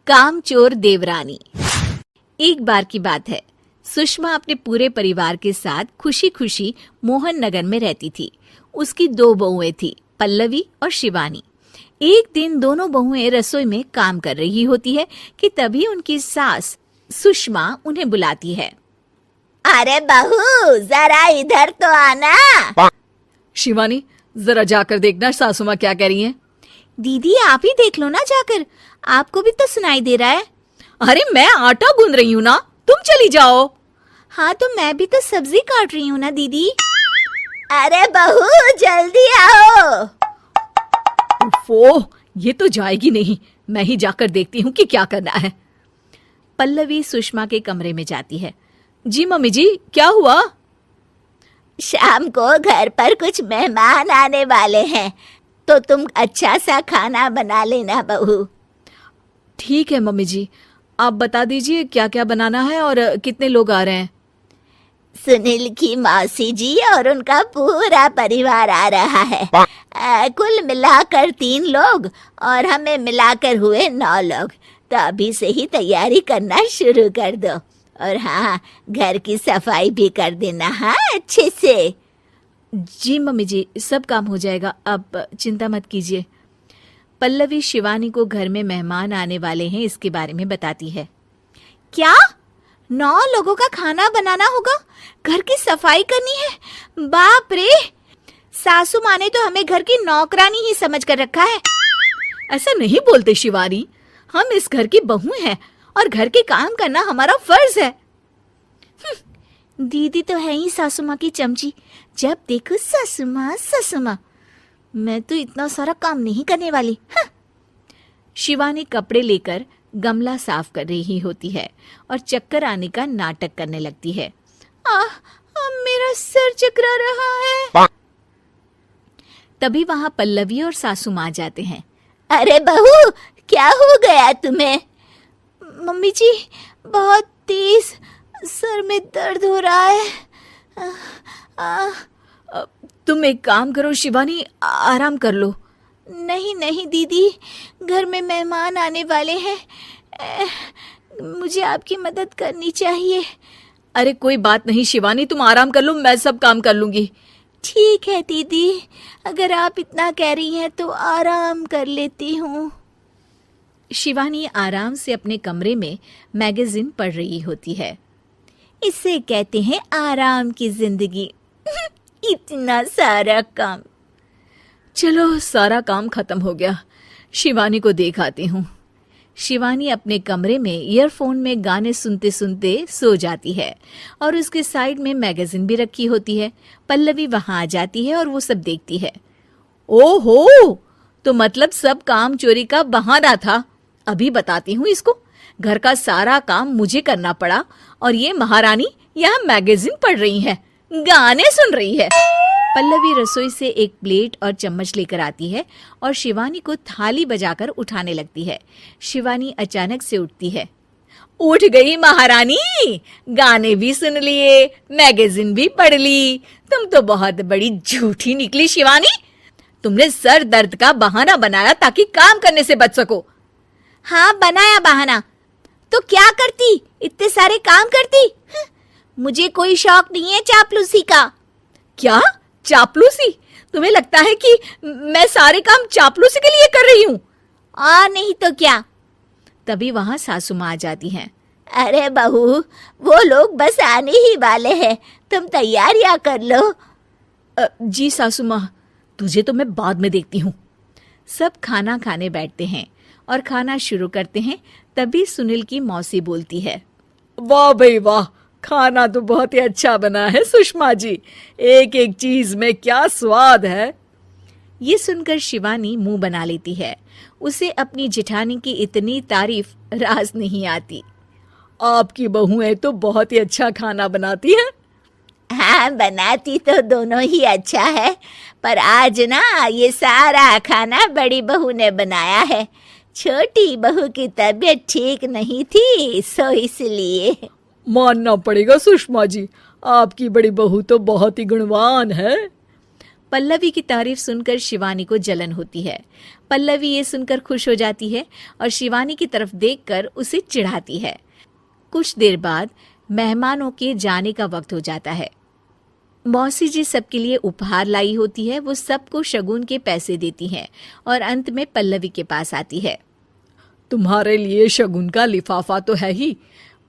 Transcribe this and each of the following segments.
कामचोर देवरानी। एक बार की बात है, सुषमा अपने पूरे परिवार के साथ खुशी खुशी मोहन नगर में रहती थी। उसकी 2 बहुएं थी, पल्लवी और शिवानी। एक दिन दोनों बहुएं रसोई में काम कर रही होती है कि तभी उनकी सास सुषमा उन्हें बुलाती है। अरे बहू, जरा इधर तो आना। शिवानी, जरा जाकर देखना सासू माँ क्या कह रही हैं। दीदी आप ही देख लो ना जाकर, आपको भी तो सुनाई दे रहा है। अरे मैं आटा गूंद रही हूँ ना, तुम चली जाओ। हाँ तो मैं भी तो सब्जी काट रही हूँ ना दीदी। अरे बहू जल्दी आओ। ओह, ये तो जाएगी नहीं, मैं ही जाकर देखती हूँ कि क्या करना है। पल्लवी सुषमा के कमरे में जाती है। जी मम्मी जी, क्या हुआ? शाम को घर पर कुछ मेहमान आने वाले हैं, तो तुम अच्छा सा खाना बना लेना बहू। ठीक है मम्मी जी, आप बता दीजिए क्या क्या बनाना है और कितने लोग आ रहे हैं। सुनील की मौसी जी और उनका पूरा परिवार आ रहा है। कुल मिलाकर 3 लोग और हमें मिलाकर हुए 9 लोग। तो अभी से ही तैयारी करना शुरू कर दो। और हाँ, घर की सफाई भी कर देना, हाँ अच्छे से। जी मम्मी जी, सब काम हो जाएगा, आप चिंता मत कीजिए। पल्लवी शिवानी को घर में मेहमान आने वाले हैं इसके बारे में बताती है। क्या 9 लोगों का खाना बनाना होगा, घर की सफाई करनी है? बाप रे, सासू माँ ने तो हमें घर की नौकरानी ही समझ कर रखा है। ऐसा नहीं बोलते शिवानी, हम इस घर की बहू हैं और घर के काम करना हमारा फर्ज है। दीदी तो है ही सासू माँ की चमची, जब देखो सासू माँ सासू माँ। मैं तो इतना सारा काम नहीं करने वाली। शिवानी कपड़े लेकर गमला साफ कर रही होती है और चक्कर आने का नाटक करने लगती है। मेरा सर चकरा रहा है। तभी वहां पल्लवी और सासू माँ जाते हैं। अरे बहू, क्या हो गया तुम्हें? मम्मी जी, बहुत तेज सर में दर्द हो रहा है। तुम एक काम करो शिवानी, आराम कर लो। नहीं नहीं दीदी, घर में मेहमान आने वाले हैं, मुझे आपकी मदद करनी चाहिए। अरे कोई बात नहीं शिवानी, तुम आराम कर लो, मैं सब काम कर लूंगी। ठीक है दीदी, अगर आप इतना कह रही हैं तो आराम कर लेती हूँ। शिवानी आराम से अपने कमरे में मैगजीन पढ़ रही होती है। इसे कहते हैं आराम की जिंदगी। इतना सारा काम। चलो, सारा काम खत्म हो गया, शिवानी को देख आती हूँ। शिवानी अपने कमरे में ईयरफोन में गाने सुनते सुनते सो जाती है और उसके साइड में मैगजीन भी रखी होती है। पल्लवी वहां आ जाती है और वो सब देखती है। ओहो, तो मतलब सब काम चोरी का बहाना था। अभी बताती हूँ इसको। घर का सारा काम मुझे करना पड़ा और ये महारानी यहाँ मैगजीन पढ़ रही है, गाने सुन रही है। पल्लवी रसोई से एक प्लेट और चम्मच लेकर आती है और शिवानी को थाली बजाकर उठाने लगती है। शिवानी अचानक से उठती है। उठ गई महारानी, गाने भी सुन लिए, मैगजीन भी पढ़ ली। तुम तो बहुत बड़ी झूठी निकली शिवानी। तुमने सर दर्द का बहाना बनाया ताकि काम करने से बच सको। हाँ, बनाया बहाना, तो क्या करती, इतने सारे काम करती। मुझे कोई शौक नहीं है चापलूसी का। क्या चापलूसी? तुम्हें लगता है कि मैं सारे काम चापलूसी के लिए कर रही हूँ? और नहीं तो क्या। तभी वहां सासू माँ आ जाती हैं। अरे बहू, वो लोग बस आने ही वाले हैं, तुम तैयारियां कर लो। जी सासू माँ, तुझे तो मैं बाद में देखती हूँ। सब खाना खाने बैठते हैं और खाना शुरू करते हैं। तभी सुनील की मौसी बोलती है। वाह भाई वाह, खाना तो बहुत ही अच्छा बना है सुषमा जी, एक एक चीज में क्या स्वाद है। ये सुनकर शिवानी मुंह बना लेती है। उसे अपनी जेठानी की इतनी तारीफ रास नहीं आती। आपकी बहुएं तो बहुत ही अच्छा खाना बनाती हैं। हाँ, बनाती तो दोनों ही अच्छा है, पर आज ना ये सारा खाना बड़ी बहू ने बनाया है। छोटी बहू की तबीयत ठीक नहीं थी, सो इसलिए। मानना पड़ेगा सुषमा जी, आपकी बड़ी बहू तो बहुत ही गुणवान है। पल्लवी की तारीफ सुनकर शिवानी को जलन होती है। पल्लवी ये सुनकर खुश हो जाती है और शिवानी की तरफ देखकर उसे चिढ़ाती है। कुछ देर बाद मेहमानों के जाने का वक्त हो जाता है। मौसी जी सबके लिए उपहार लाई होती है। वो सबको शगुन के पैसे देती हैं और अंत में पल्लवी के पास आती है। तुम्हारे लिए शगुन का लिफाफा तो है ही,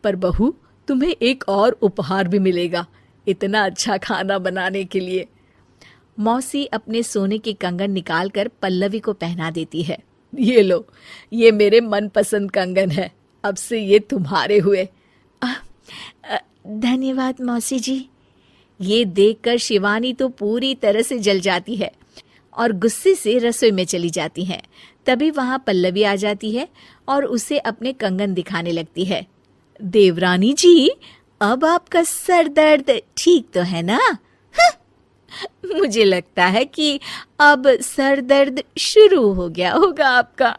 पर बहू तुम्हें एक और उपहार भी मिलेगा इतना अच्छा खाना बनाने के लिए। मौसी अपने सोने के कंगन निकालकर पल्लवी को पहना देती है। ये लो, ये मेरे मनपसंद कंगन है, अब से ये तुम्हारे हुए। धन्यवाद मौसी जी। ये देखकर शिवानी तो पूरी तरह से जल जाती है और गुस्से से रसोई में चली जाती है। तभी वहां पल्लवी आ जाती है और उसे अपने कंगन दिखाने लगती है। देवरानी जी, अब आपका सर दर्द ठीक तो है ना? मुझे लगता है कि अब सर दर्द शुरू हो गया होगा आपका।